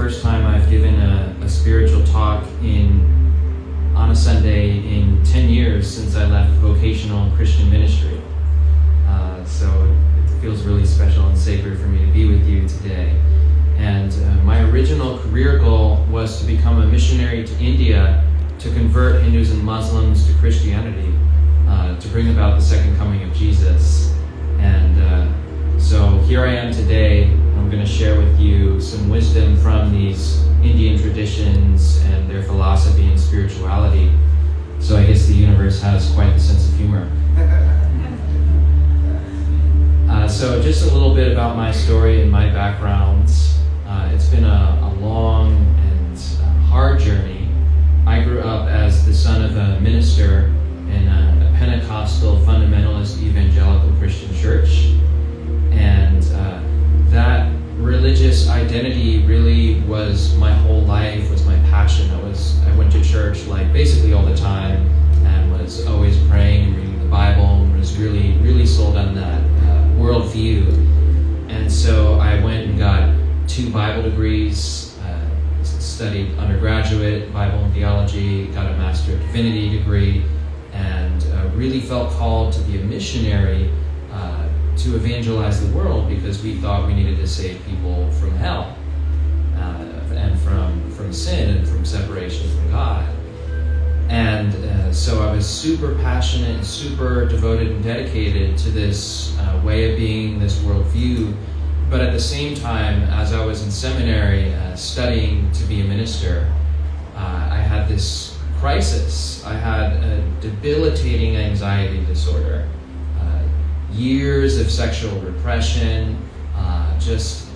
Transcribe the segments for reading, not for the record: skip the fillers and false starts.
first time I've given a spiritual talk on a Sunday in 10 years since I left vocational Christian ministry. So it feels really special and sacred for me to be with you today. And my original career goal was to become a missionary to India to convert Hindus and Muslims to Christianity, to bring about the second coming of Jesus. And so here I am today. I'm going to share with you some wisdom from these Indian traditions and their philosophy and spirituality. So I guess the universe has quite the sense of humor. So just a little bit about my story and my background. It's been a long and hard journey. I grew up as the son of a minister in a Pentecostal fundamentalist evangelical Christian church. And that religious identity really was my whole life, was my passion. I went to church like basically all the time and was always praying and reading the Bible and was really, really sold on that worldview. And so I went and got 2 Bible degrees, studied undergraduate Bible and theology, got a Master of Divinity degree, and really felt called to be a missionary to evangelize the world because we thought we needed to save people from hell and from sin and from separation from God. And so I was super passionate and super devoted and dedicated to this way of being, this worldview. But at the same time, as I was in seminary studying to be a minister, I had this crisis. I had a debilitating anxiety disorder. Years of sexual repression, just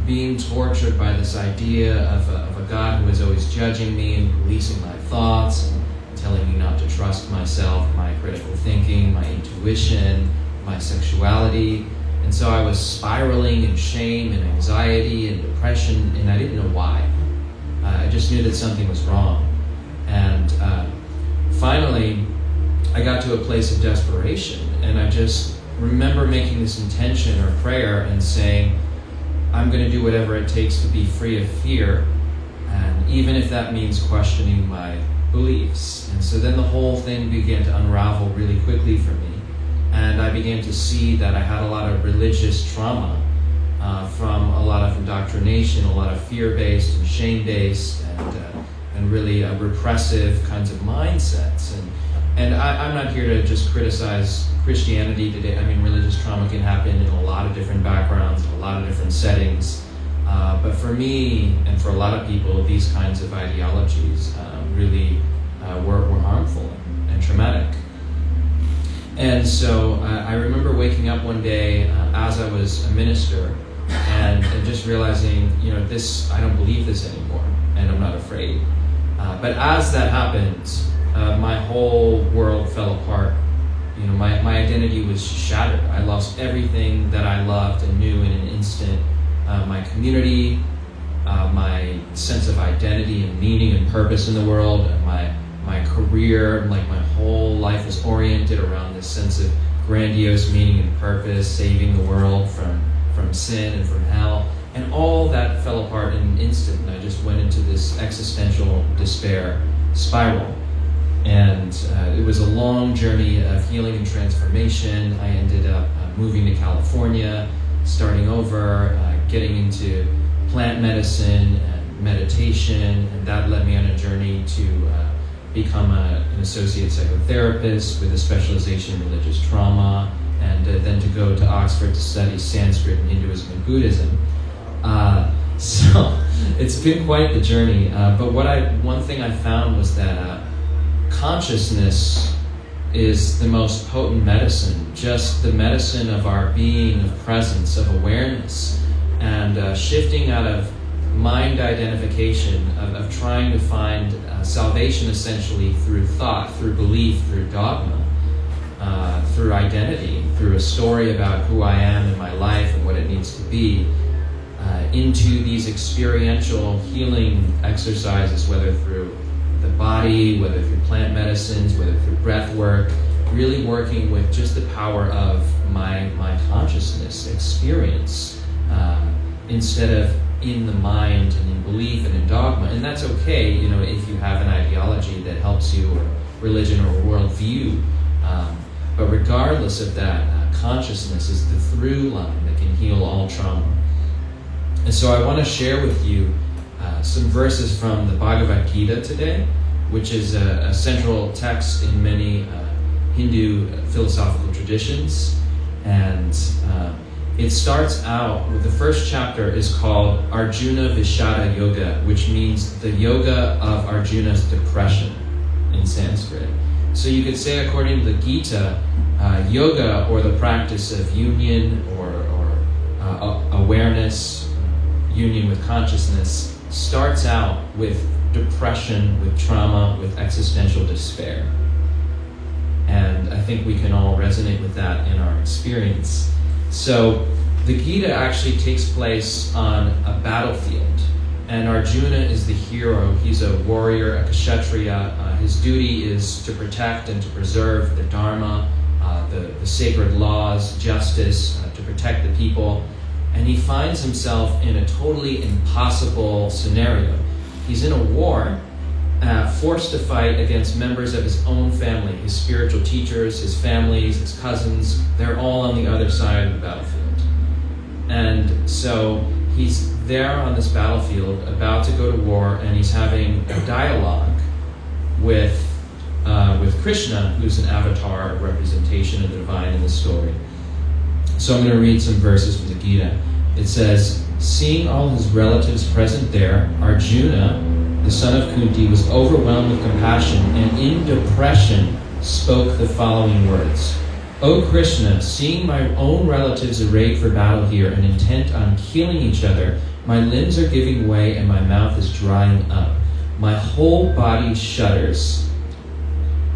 being tortured by this idea of a God who was always judging me and policing my thoughts and telling me not to trust myself, my critical thinking, my intuition, my sexuality. And so I was spiraling in shame and anxiety and depression, and I didn't know why. I just knew that something was wrong. And finally, I got to a place of desperation, and I just remember making this intention or prayer and saying, I'm going to do whatever it takes to be free of fear, and even if that means questioning my beliefs. And so then the whole thing began to unravel really quickly for me, and I began to see that I had a lot of religious trauma from a lot of indoctrination, a lot of fear-based and shame-based and really repressive kinds of mindsets. And I'm not here to just criticize Christianity today. I mean, religious trauma can happen in a lot of different backgrounds, in a lot of different settings. But for me, and for a lot of people, these kinds of ideologies really were harmful and traumatic. And so I remember waking up one day as I was a minister and just realizing, I don't believe this anymore, and I'm not afraid. But as that happened, my whole world fell apart. My identity was shattered. I lost everything that I loved and knew in an instant. My community, my sense of identity and meaning and purpose in the world, my career, like my whole life was oriented around this sense of grandiose meaning and purpose, saving the world from sin and from hell. And all that fell apart in an instant, and I just went into this existential despair spiral. And it was a long journey of healing and transformation. I ended up moving to California, starting over, getting into plant medicine and meditation, and that led me on a journey to become an associate psychotherapist with a specialization in religious trauma, and then to go to Oxford to study Sanskrit and Hinduism and Buddhism. So it's been quite the journey. But one thing I found was that consciousness is the most potent medicine, just the medicine of our being, of presence, of awareness, and shifting out of mind identification, of trying to find salvation essentially through thought, through belief, through dogma, through identity, through a story about who I am in my life and what it needs to be, into these experiential healing exercises, whether through the body, whether through plant medicines, whether through breath work, really working with just the power of my consciousness experience, instead of in the mind and in belief and in dogma, and that's okay, if you have an ideology that helps you, or religion or worldview. But regardless of that, consciousness is the through line that can heal all trauma. And so I want to share with you some verses from the Bhagavad Gita today, which is a central text in many Hindu philosophical traditions. And it starts out with the first chapter is called Arjuna Vishada Yoga, which means the yoga of Arjuna's depression in Sanskrit. So you could say, according to the Gita, yoga, or the practice of union or awareness, union with consciousness, starts out with depression, with trauma, with existential despair. And I think we can all resonate with that in our experience. So the Gita actually takes place on a battlefield, and Arjuna is the hero. He's a warrior, a kshatriya. His duty is to protect and to preserve the Dharma, the sacred laws, justice, to protect the people. And he finds himself in a totally impossible scenario. He's in a war, forced to fight against members of his own family, his spiritual teachers, his families, his cousins. They're all on the other side of the battlefield. And so he's there on this battlefield, about to go to war, and he's having a dialogue with Krishna, who's an avatar, a representation of the divine in the story. So I'm going to read some verses from the Gita. It says, seeing all his relatives present there, Arjuna, the son of Kunti, was overwhelmed with compassion and in depression spoke the following words. O Krishna, seeing my own relatives arrayed for battle here and intent on killing each other, my limbs are giving way and my mouth is drying up. My whole body shudders.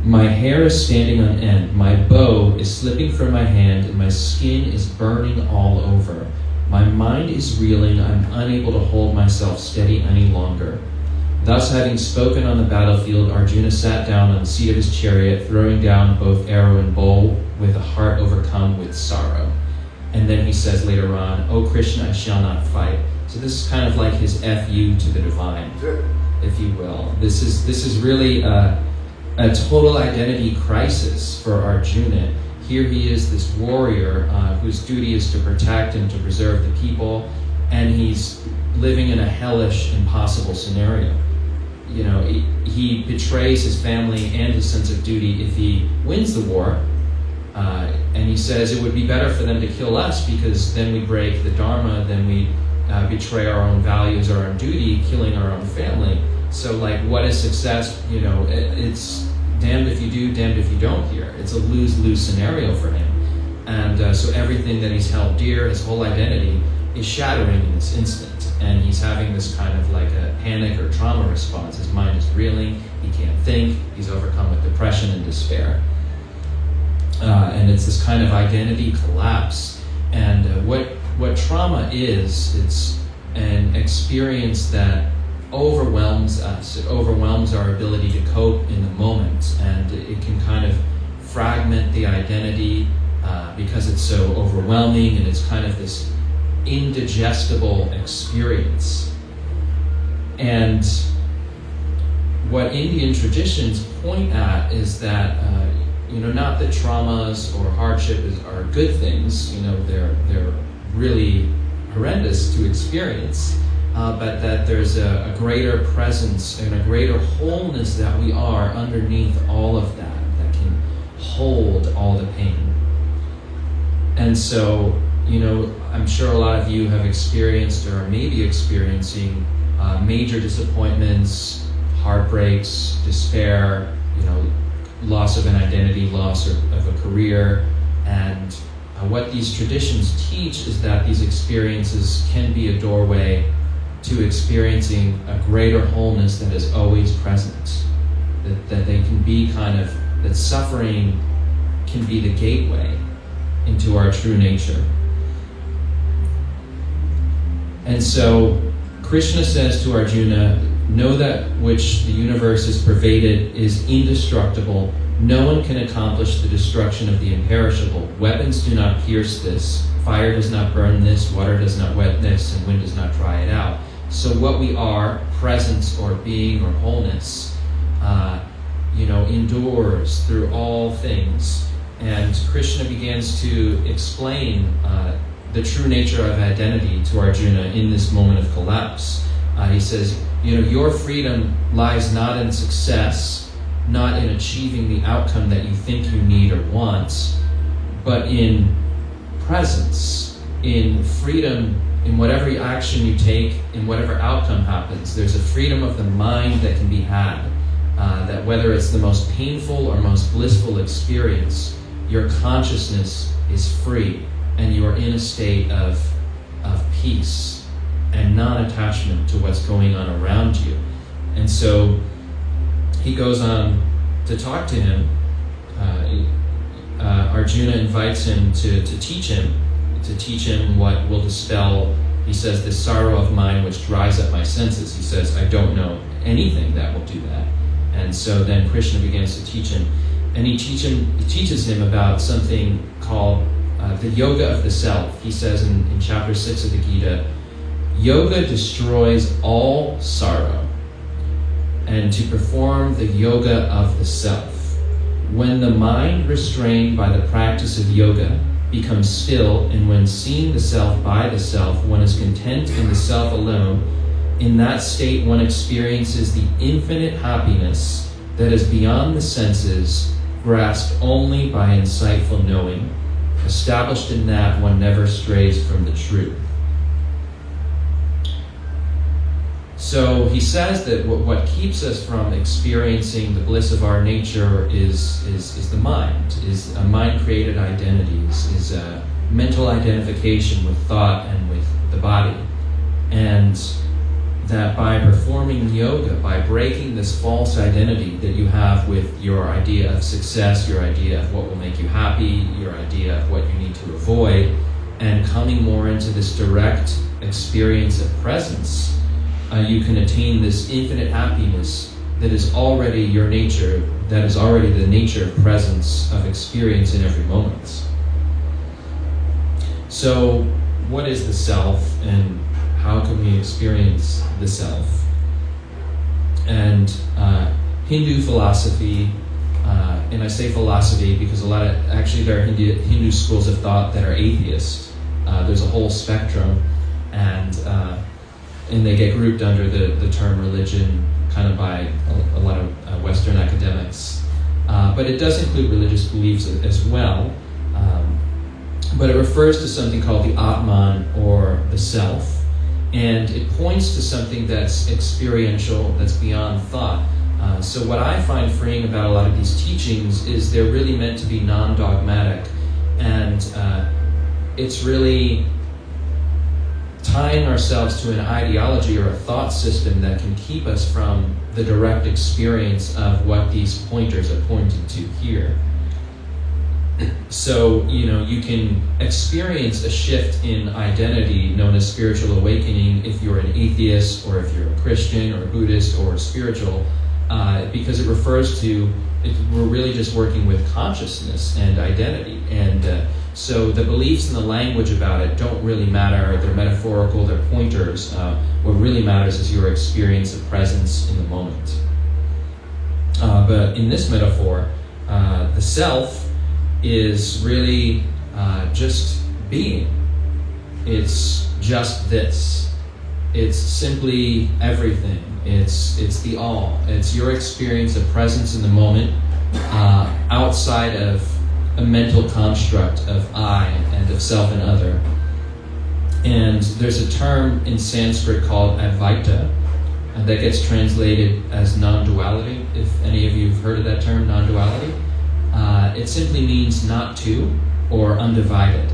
My hair is standing on end. My bow is slipping from my hand and my skin is burning all over. My mind is reeling. I'm unable to hold myself steady any longer. Thus, having spoken on the battlefield, Arjuna sat down on the seat of his chariot, throwing down both arrow and bow with a heart overcome with sorrow. And then he says later on, O Krishna, I shall not fight. So this is kind of like his FU to the divine, if you will. This is really a total identity crisis for Arjuna. Here he is, this warrior whose duty is to protect and to preserve the people, and he's living in a hellish, impossible scenario. He betrays his family and his sense of duty if he wins the war, and he says it would be better for them to kill us because then we break the Dharma, then we betray our own values, our own duty, killing our own family. So what is success? It's damned if you do, damned if you don't here. It's a lose-lose scenario for him. And so everything that he's held dear, his whole identity, is shattering in this instant. And he's having this kind of like a panic or trauma response. His mind is reeling, he can't think, he's overcome with depression and despair. And it's this kind of identity collapse. And what trauma is, it's an experience that overwhelms us. It overwhelms our ability to cope in the moment, and it can kind of fragment the identity because it's so overwhelming, and it's kind of this indigestible experience. And what Indian traditions point at is that not that traumas or hardship are good things. They're really horrendous to experience. But that there's a greater presence and a greater wholeness that we are underneath all of that can hold all the pain. And so, I'm sure a lot of you have experienced or may be experiencing major disappointments, heartbreaks, despair, loss of an identity, loss of a career. And what these traditions teach is that these experiences can be a doorway to experiencing a greater wholeness that is always present. That they can be that suffering can be the gateway into our true nature. And so Krishna says to Arjuna, know that which the universe is pervaded is indestructible, No one can accomplish the destruction of the imperishable. Weapons do not pierce this. Fire does not burn this. Water does not wet this. And wind does not dry it out. So what we are, presence or being or wholeness, endures through all things. And Krishna begins to explain the true nature of identity to Arjuna in this moment of collapse. He says, your freedom lies not in success, not in achieving the outcome that you think you need or want, but in presence, in freedom, in whatever action you take, in whatever outcome happens. There's a freedom of the mind that can be had, that whether it's the most painful or most blissful experience, your consciousness is free and you are in a state of peace and non-attachment to what's going on around you. And so he goes on to talk to him. Arjuna invites him to teach him what will dispel, he says, this sorrow of mine which dries up my senses. He says, I don't know anything that will do that. And so then Krishna begins to teach him. And he teaches him about something called the yoga of the self. He says in chapter 6 of the Gita, yoga destroys all sorrow, and to perform the yoga of the self. When the mind restrained by the practice of yoga becomes still, and when seeing the self by the self, one is content in the self alone, in that state one experiences the infinite happiness that is beyond the senses, grasped only by insightful knowing. Established in that, one never strays from the truth. So he says that what keeps us from experiencing the bliss of our nature is the mind, is a mind-created identities, is a mental identification with thought and with the body. And that by performing yoga, by breaking this false identity that you have with your idea of success, your idea of what will make you happy, your idea of what you need to avoid, and coming more into this direct experience of presence, you can attain this infinite happiness that is already your nature, that is already the nature of presence, of experience in every moment. So, what is the self, and how can we experience the self? And Hindu philosophy, and I say philosophy because there are Hindu schools of thought that are atheist. There's a whole spectrum, and they get grouped under the term religion, kind of by a lot of Western academics. But it does include religious beliefs as well. But it refers to something called the Atman, or the self. And it points to something that's experiential, that's beyond thought. So what I find freeing about a lot of these teachings is they're really meant to be non-dogmatic. And it's really tying ourselves to an ideology or a thought system that can keep us from the direct experience of what these pointers are pointing to here. So, you can experience a shift in identity known as spiritual awakening if you're an atheist, or if you're a Christian or Buddhist or spiritual, because it refers to, we're really just working with consciousness and identity. And so the beliefs and the language about it don't really matter. They're metaphorical, they're pointers. What really matters is your experience of presence in the moment. But in this metaphor, the self is really just being. It's just this. It's simply everything. It's the all. It's your experience of presence in the moment, outside of a mental construct of I and of self and other. And there's a term in Sanskrit called Advaita that gets translated as non-duality. If any of you have heard of that term, non-duality. It simply means not to, or undivided.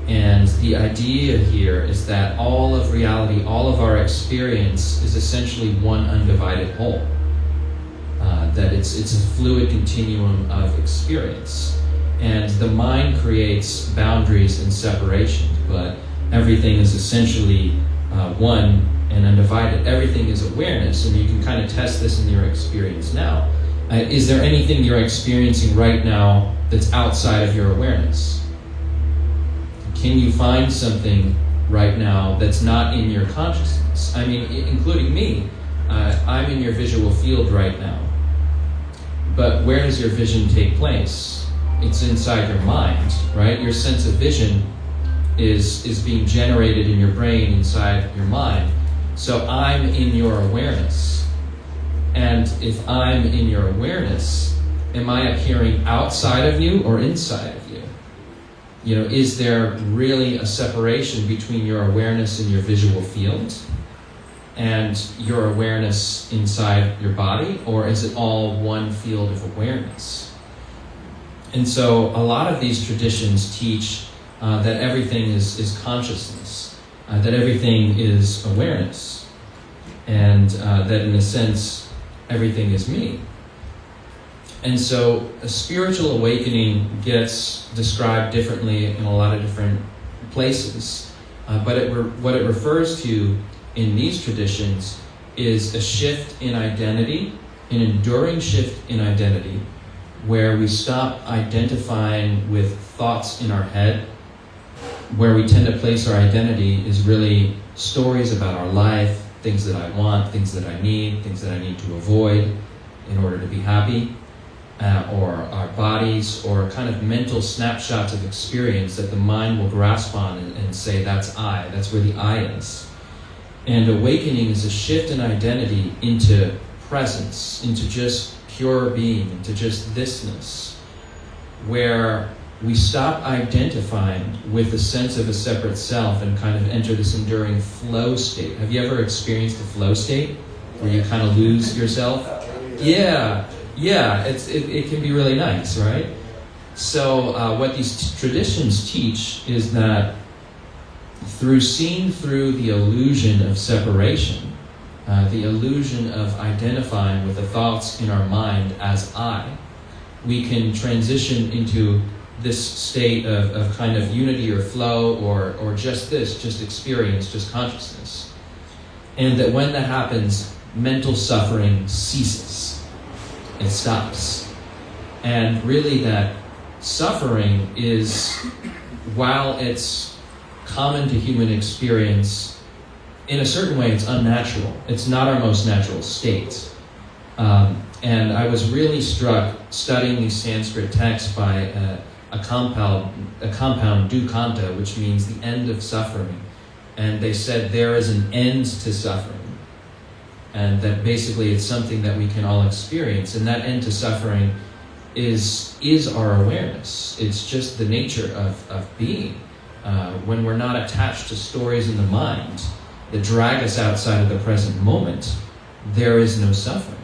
And the idea here is that all of reality, all of our experience is essentially one undivided whole. That it's a fluid continuum of experience. And the mind creates boundaries and separations, but everything is essentially one and undivided. Everything is awareness, and you can kind of test this in your experience now. Is there anything you're experiencing right now that's outside of your awareness? Can you find something right now that's not in your consciousness? I mean, including me. I'm in your visual field right now. But where does your vision take place? It's inside your mind, right? Your sense of vision is being generated in your brain inside your mind. So I'm in your awareness. And if I'm in your awareness, am I appearing outside of you or inside of you? You know, is there really a separation between your awareness in your visual field and your awareness inside your body, or is it all one field of awareness? And so a lot of these traditions teach that everything is consciousness, that everything is awareness, and that in a sense, everything is me. And so a spiritual awakening gets described differently in a lot of different places, but what it refers to in these traditions is a shift in identity, an enduring shift in identity, where we stop identifying with thoughts in our head. Where we tend to place our identity is really stories about our life, things that I want, things that I need to avoid in order to be happy, or our bodies, or kind of mental snapshots of experience that the mind will grasp on and say, that's I, that's where the I is. And awakening is a shift in identity into presence, into just pure being, into just thisness, where we stop identifying with the sense of a separate self and kind of enter this enduring flow state. Have you ever experienced a flow state where you kind of lose yourself? Yeah, it can be really nice, right? So what these traditions teach is that seeing through the illusion of separation, the illusion of identifying with the thoughts in our mind as I, we can transition into this state of kind of unity or flow or just experience, just consciousness. And that when that happens, mental suffering ceases. It stops. And really that suffering is, while it's common to human experience, in a certain way it's unnatural. It's not our most natural state. And I was really struck studying these Sanskrit texts by a compound dukkhanta, which means the end of suffering. And they said there is an end to suffering. And that basically it's something that we can all experience. And that end to suffering is our awareness. It's just the nature of being. When we're not attached to stories in the mind that drag us outside of the present moment, there is no suffering.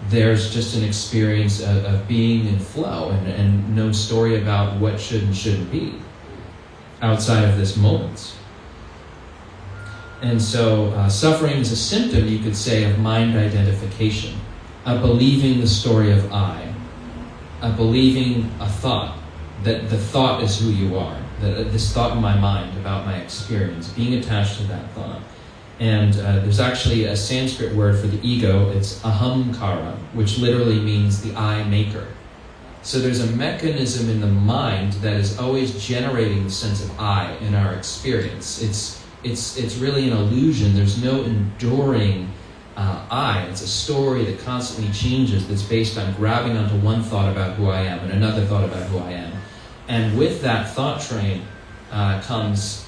There's just an experience of being in flow and no story about what should and shouldn't be outside of this moment. And so suffering is a symptom, you could say, of mind identification, of believing the story of I, of believing a thought, that the thought is who you are, that this thought in my mind about my experience, being attached to that thought. And there's actually a Sanskrit word for the ego, it's ahamkara, which literally means the I maker. So there's a mechanism in the mind that is always generating the sense of I in our experience. It's really an illusion. There's no enduring I. It's a story that constantly changes, that's based on grabbing onto one thought about who I am and another thought about who I am. And with that thought train comes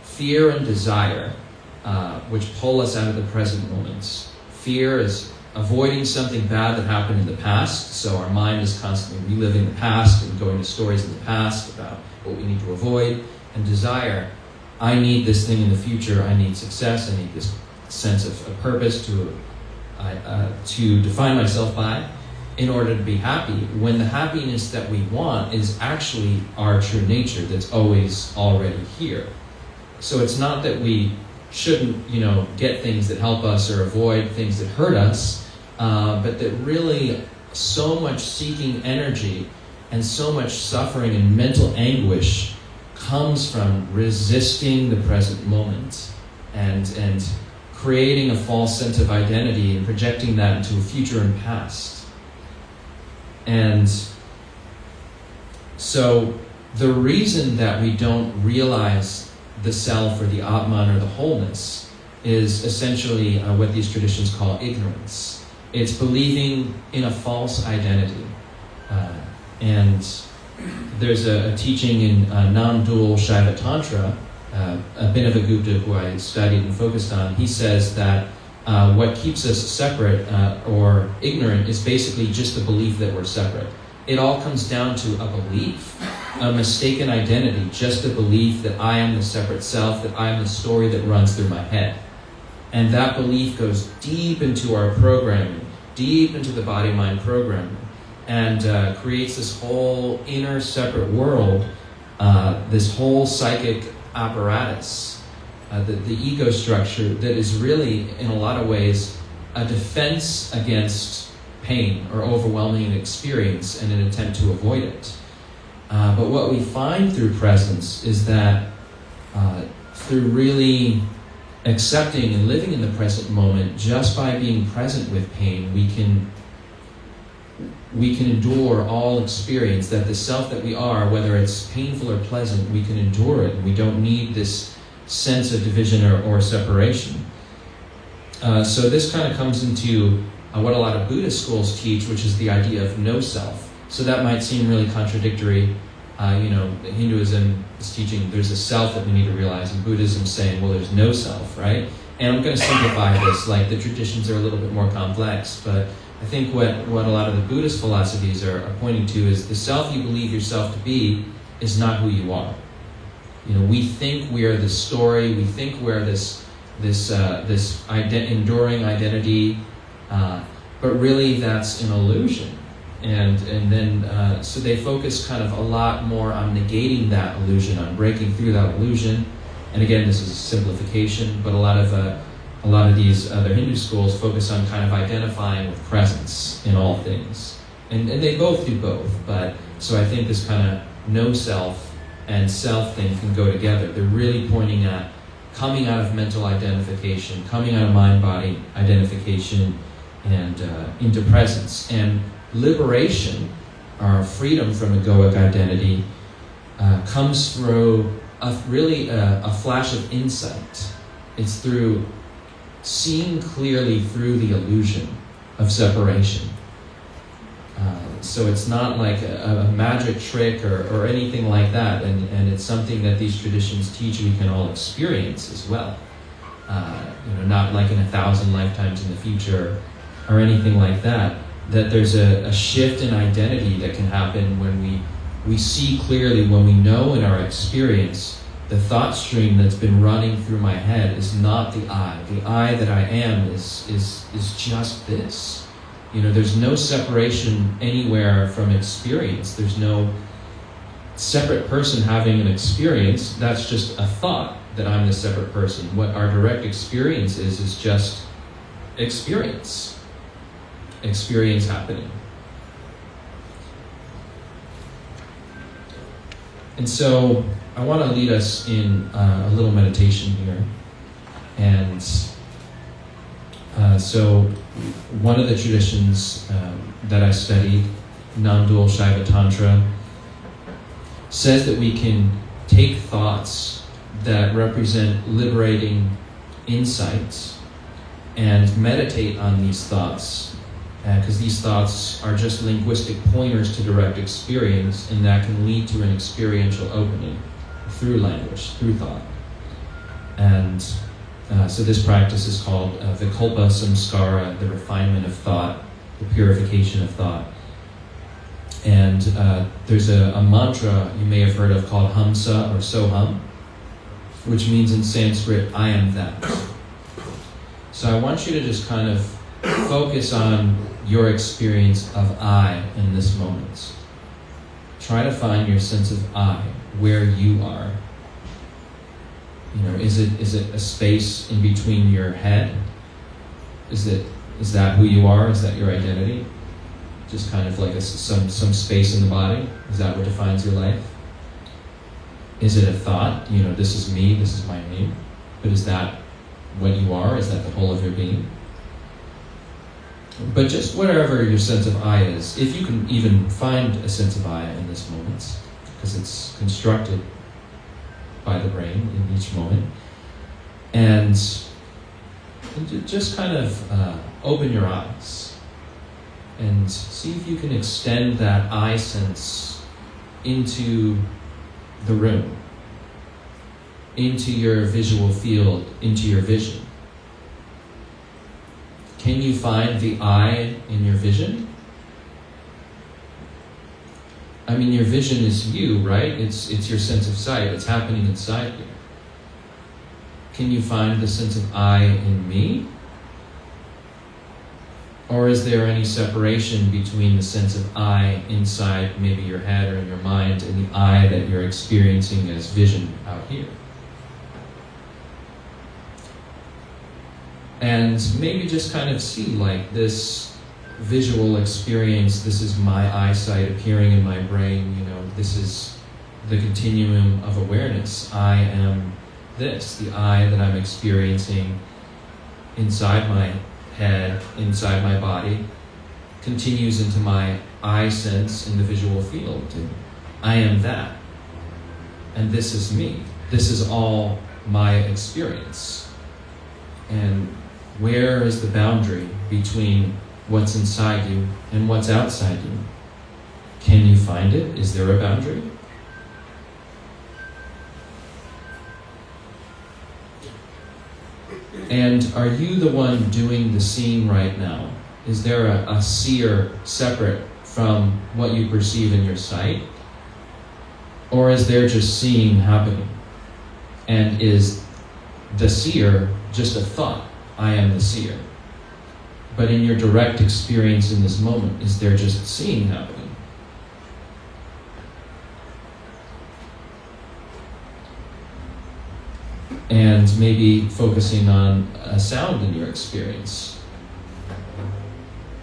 fear and desire, which pull us out of the present moments. Fear is avoiding something bad that happened in the past, so our mind is constantly reliving the past and going to stories in the past about what we need to avoid. And desire, I need this thing in the future, I need success, I need this sense of purpose to define myself by in order to be happy, when the happiness that we want is actually our true nature that's always already here. So it's not that we shouldn't, get things that help us or avoid things that hurt us, but that really so much seeking energy and so much suffering and mental anguish comes from resisting the present moment and creating a false sense of identity and projecting that into a future and past. And so the reason that we don't realize the self or the Atman or the wholeness is essentially what these traditions call ignorance. It's believing in a false identity. And there's a teaching in non-dual Shaiva Tantra, Abhinavagupta, who I studied and focused on. He says that what keeps us separate or ignorant is basically just the belief that we're separate. It all comes down to a belief, a mistaken identity, just a belief that I am the separate self, that I am the story that runs through my head. And that belief goes deep into our programming, deep into the body-mind programming, and creates this whole inner separate world, this whole psychic apparatus, the ego structure that is really, in a lot of ways, a defense against pain or overwhelming experience and an attempt to avoid it. But what we find through presence is that through really accepting and living in the present moment, just by being present with pain, we can endure all experience, that the self that we are, whether it's painful or pleasant, we can endure it. We don't need this sense of division or separation. So this kind of comes into what a lot of Buddhist schools teach, which is the idea of no self. So that might seem really contradictory. Hinduism is teaching there's a self that we need to realize, and Buddhism saying, well, there's no self, right? And I'm going to simplify this, like the traditions are a little bit more complex, but I think what a lot of the Buddhist philosophies are pointing to is the self you believe yourself to be is not who you are. We think we are the story, we think we're this enduring identity, but really that's an illusion. And then so they focus kind of a lot more on negating that illusion, on breaking through that illusion. And again, this is a simplification, but a lot of these other Hindu schools focus on kind of identifying with presence in all things. And they both do both, but so I think this kind of no self and self thing can go together. They're really pointing at coming out of mental identification, coming out of mind-body identification, and into presence. And liberation, our freedom from egoic identity, comes through a flash of insight. It's through seeing clearly through the illusion of separation. So it's not like a magic trick or anything like that, and it's something that these traditions teach we can all experience as well. Not like in 1,000 lifetimes in the future or anything like that. That there's a shift in identity that can happen when we see clearly, when we know in our experience the thought stream that's been running through my head is not the I. The I that I am is just this. There's no separation anywhere from experience. There's no separate person having an experience. That's just a thought that I'm the separate person. What our direct experience is just experience happening. And so I want to lead us in a little meditation here. And so one of the traditions that I studied, non-dual Shaiva Tantra, says that we can take thoughts that represent liberating insights and meditate on these thoughts, because these thoughts are just linguistic pointers to direct experience, and that can lead to an experiential opening through language, through thought. And so this practice is called Vikalpa Samskara, the refinement of thought, the purification of thought. And there's a mantra you may have heard of called Hamsa or Soham, which means in Sanskrit, I am that. So I want you to just kind of focus on your experience of I in this moment. Try to find your sense of I, where you are. Is it a space in between your head? Is that who you are? Is that your identity? Just kind of like some space in the body? Is that what defines your life? Is it a thought? This is me, this is my name. But is that what you are? Is that the whole of your being? But just whatever your sense of I is, if you can even find a sense of I in this moment, because it's constructed by the brain in each moment, and just kind of open your eyes and see if you can extend that I sense into the room, into your visual field, into your vision. Can you find the I in your vision? I mean, your vision is you, right? It's your sense of sight. It's happening inside you. Can you find the sense of I in me? Or is there any separation between the sense of I inside maybe your head or in your mind and the I that you're experiencing as vision out here? And maybe just kind of see like this visual experience, this is my eyesight appearing in my brain, this is the continuum of awareness. I am this, the I that I'm experiencing inside my head, inside my body, continues into my I sense in the visual field. And I am that. And this is me. This is all my experience. And where is the boundary between what's inside you and what's outside you? Can you find it? Is there a boundary? And are you the one doing the seeing right now? Is there a seer separate from what you perceive in your sight? Or is there just seeing happening? And is the seer just a thought? I am the seer. But in your direct experience in this moment, is there just seeing happening? And maybe focusing on a sound in your experience.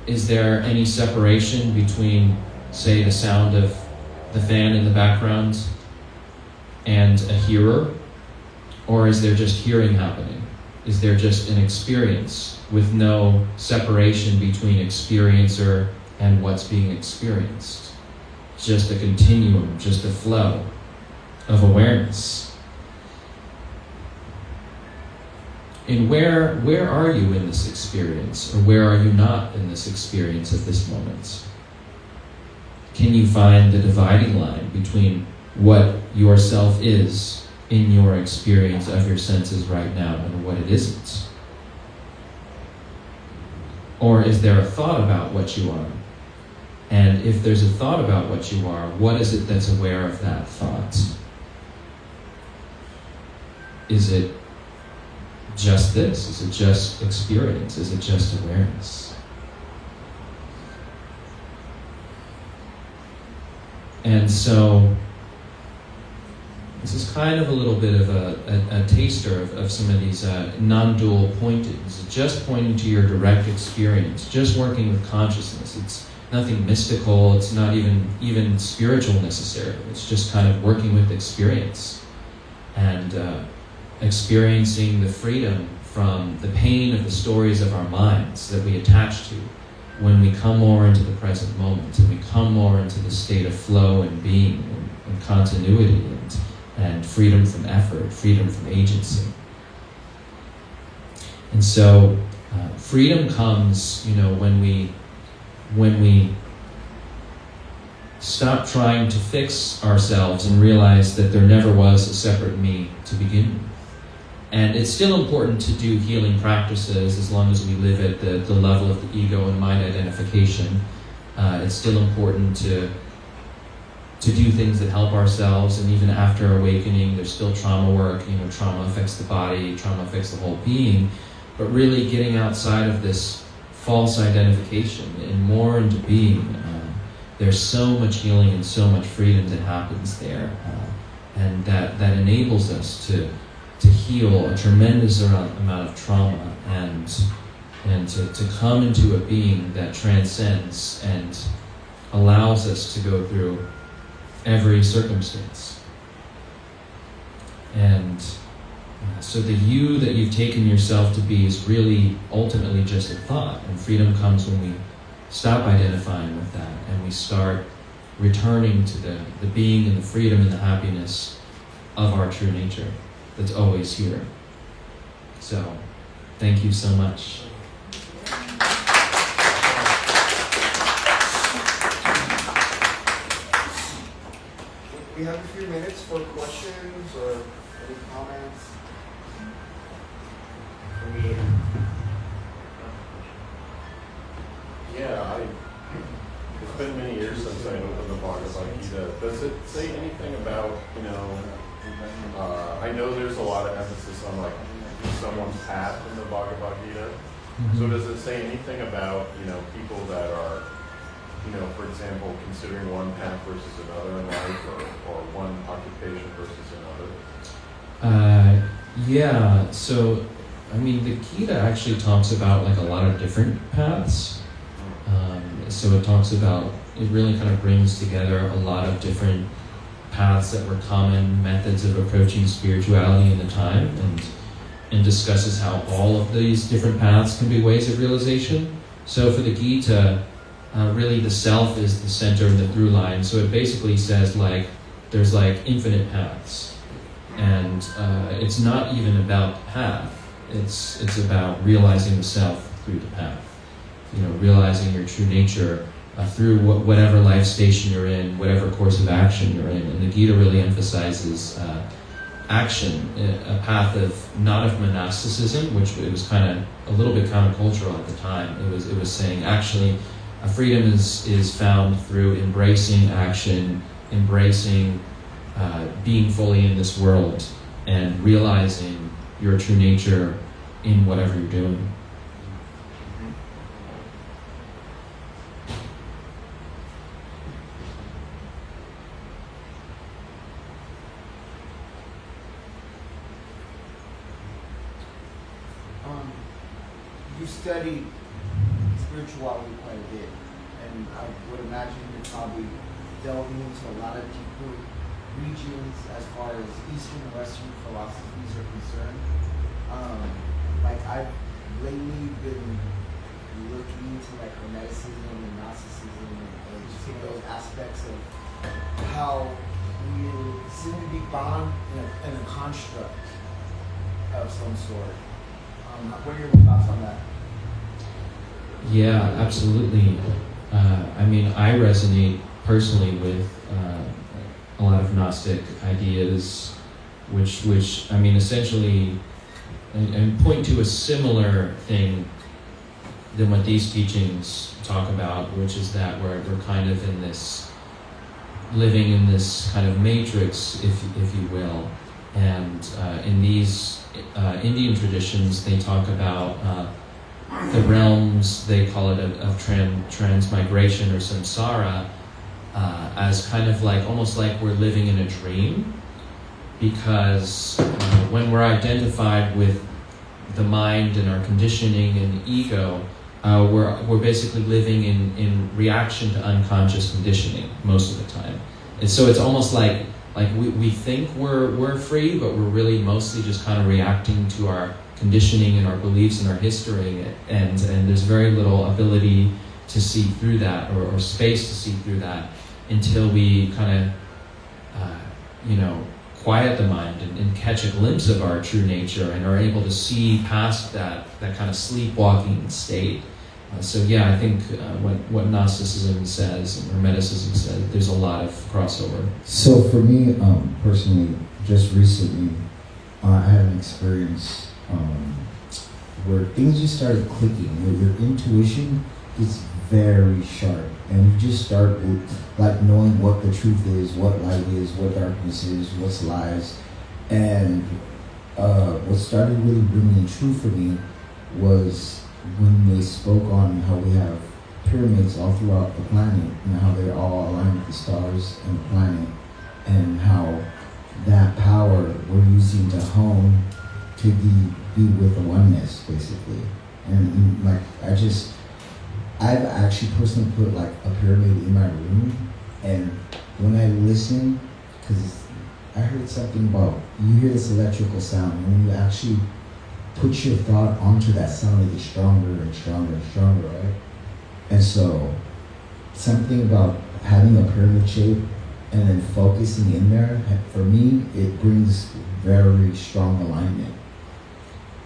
Is there any separation between, say, the sound of the fan in the background and a hearer? Or is there just hearing happening? Is there just an experience with no separation between experiencer and what's being experienced? Just a continuum, just a flow of awareness. And where are you in this experience? Or where are you not in this experience at this moment? Can you find the dividing line between what yourself is in your experience of your senses right now and what it isn't? Or is there a thought about what you are? And if there's a thought about what you are, what is it that's aware of that thought? Is it just this? Is it just experience? Is it just awareness? And so this is kind of a little bit of a taster of some of these non-dual pointings, just pointing to your direct experience, just working with consciousness. It's nothing mystical, it's not even spiritual necessarily. It's just kind of working with experience and experiencing the freedom from the pain of the stories of our minds that we attach to when we come more into the present moment and we come more into the state of flow and being and continuity and freedom from effort, freedom from agency. And so freedom comes, when we stop trying to fix ourselves and realize that there never was a separate me to begin with. And it's still important to do healing practices as long as we live at the level of the ego and mind identification. It's still important to do things that help ourselves, and even after awakening, there's still trauma work. Trauma affects the body, trauma affects the whole being, but really getting outside of this false identification and more into being. There's so much healing and so much freedom that happens there, and that enables us to heal a tremendous amount of trauma and to come into a being that transcends and allows us to go through every circumstance. And So the you that you've taken yourself to be is really ultimately just a thought, and freedom comes when we stop identifying with that and we start returning to the being and the freedom and the happiness of our true nature that's always here. So, thank you so much. We have a few minutes for questions or any comments. Yeah, it's been many years since I opened the Bhagavad Gita. Does it say anything about, I know there's a lot of emphasis on like someone's path in the Bhagavad Gita. Mm-hmm. So does it say anything about, people that are, for example, considering one path versus another in life or one occupation versus another? Yeah, so, the Gita actually talks about like a lot of different paths. So it talks about, it really kind of brings together a lot of different paths that were common methods of approaching spirituality in the time, and discusses how all of these different paths can be ways of realization. So for the Gita, really the self is the center and the through line. So it basically says there's infinite paths. And it's not even about the path. It's about realizing the self through the path. Realizing your true nature through whatever life station you're in, whatever course of action you're in. And the Gita really emphasizes action, a path not of monasticism, which it was kind of a little bit countercultural at the time. It was saying actually freedom is found through embracing action, embracing being fully in this world, and realizing your true nature in whatever you're doing. You studied spirituality quite a bit, and I would imagine you're probably delving into a lot of deeper regions as far as Eastern and Western philosophies are concerned. I've lately been looking into Hermeticism and Gnosticism and just those aspects of how we seem to be bound in a construct of some sort. What are your thoughts on that? Yeah, absolutely. I resonate personally with a lot of Gnostic ideas, which essentially, and point to a similar thing than what these teachings talk about, which is that we're kind of in this, living in this kind of matrix, if you will. And in these Indian traditions, they talk about the realms, they call it of transmigration or samsara, as kind of almost like we're living in a dream, because when we're identified with the mind and our conditioning and ego, we're basically living in reaction to unconscious conditioning most of the time. And so it's almost like we think we're free, but we're really mostly just kind of reacting to our conditioning and our beliefs and our history, and there's very little ability to see through that or space to see through that until we kind of quiet the mind and catch a glimpse of our true nature and are able to see past that kind of sleepwalking state. So yeah, I think what Gnosticism says and Hermeticism says, there's a lot of crossover. So for me, personally, just recently, I had an experience where things just started clicking, where your intuition is very sharp, and you just start knowing what the truth is, what light is, what darkness is, what's lies. And what started really ringing true for me was when they spoke on how we have pyramids all throughout the planet and how they're all aligned with the stars and the planet, and how that power we're using to home to be with the oneness, basically. And I've actually personally put a pyramid in my room, and when I listen, because I heard something about you hear this electrical sound, and when you actually put your thought onto that sound, it gets stronger and stronger and stronger, right? And so, something about having a pyramid shape and then focusing in there, for me, it brings very strong alignment.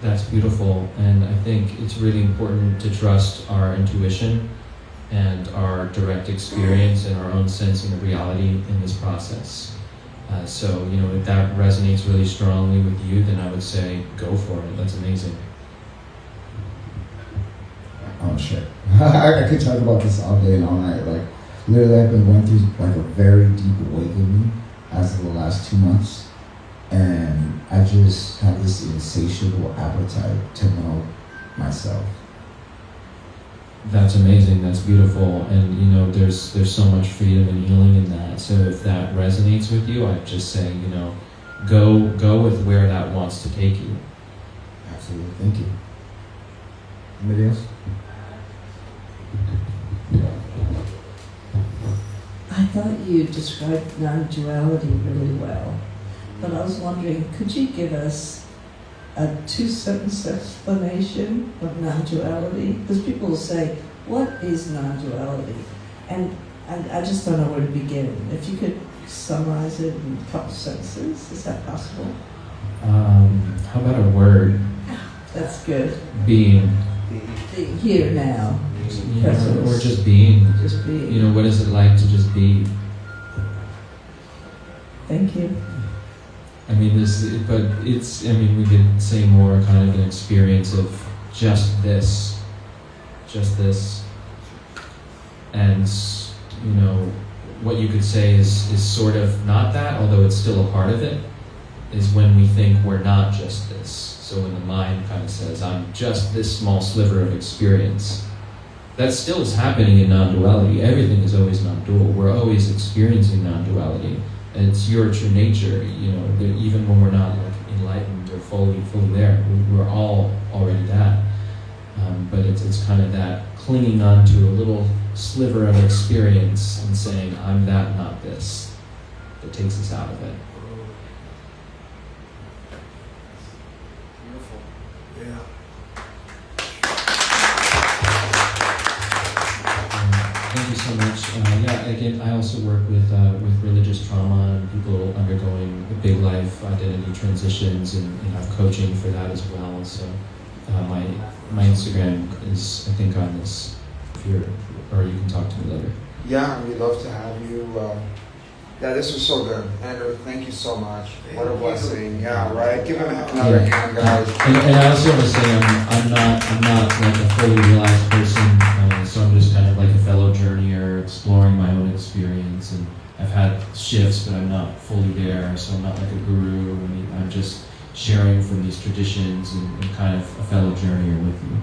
That's beautiful, and I think it's really important to trust our intuition and our direct experience and our own sensing of reality in this process. So, if that resonates really strongly with you, then I would say go for it. That's amazing. Oh shit. I could talk about this all day and all night. Like, literally I've been going through like a very deep awakening as of the last 2 months. And I just have this insatiable appetite to know myself. That's amazing. That's beautiful, and there's so much freedom and healing in that. So if that resonates with you, I'd just say go with where that wants to take you. Absolutely. Thank you. Anybody else? I thought you described non-duality really well, but I was wondering, could you give us a 2-sentence explanation of non-duality? Because people will say, what is non-duality? And I just don't know where to begin. If you could summarize it in a couple sentences, is that possible? How about a word? That's good. Being. Here now. Or just being. Just being. What is it like to just be? Thank you. We could say more kind of an experience of just this. And, what you could say is sort of not that, although it's still a part of it, is when we think we're not just this. So when the mind kind of says, I'm just this small sliver of experience, that still is happening in non-duality. Everything is always non-dual. We're always experiencing non-duality. It's your true nature, even when we're not like enlightened or fully there, we're all already that. But it's kind of that clinging on to a little sliver of experience and saying, I'm that, not this, that takes us out of it. Beautiful. Yeah. Thank you so much. Again, I also work with religious trauma and people undergoing big life identity transitions, and have coaching for that as well. So my Instagram is, I think, on this, or you can talk to me later. Yeah, we'd love to have you. This was so good. Andrew, thank you so much. What a blessing. Yeah, right? Give him another hand, guys. And I also want to say I'm not like a fully realized person, so I'm just kind of like a fellow journeyer exploring my own experience, and I've had shifts, but I'm not fully there, so I'm not like a guru. I'm just sharing from these traditions and kind of a fellow journeyer with you.